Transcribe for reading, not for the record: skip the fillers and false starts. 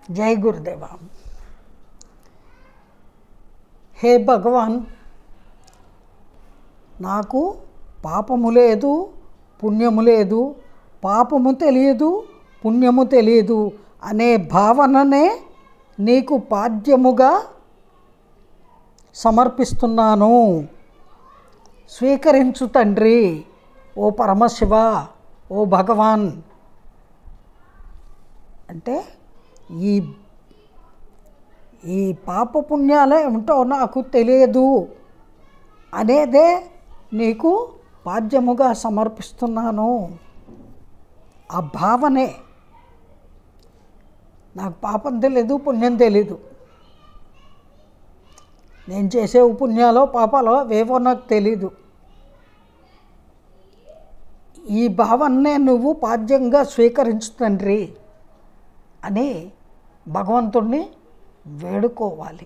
జై గురుదేవ. హే భగవాన్, నాకు పాపము లేదు, పుణ్యము లేదు, పాపము తెలియదు, పుణ్యము తెలియదు అనే భావననే నీకు పాద్యముగా సమర్పిస్తున్నాను. స్వీకరించు తండ్రి, ఓ పరమశివ, ఓ భగవాన్. అంటే ఈ పాపపుణ్యాలు ఏమిటో నాకు తెలియదు అనేదే నీకు పాద్యముగా సమర్పిస్తున్నాను. ఆ భావనే, నాకు పాపం తెలీదు, పుణ్యం తెలీదు, నేను చేసే పుణ్యాలో పాపాలో వేవో నాకు తెలీదు, ఈ భావన్నే నువ్వు పాద్యంగా స్వీకరించు తండ్రి అని భగవంతుణ్ణి వేడుకోవాలి.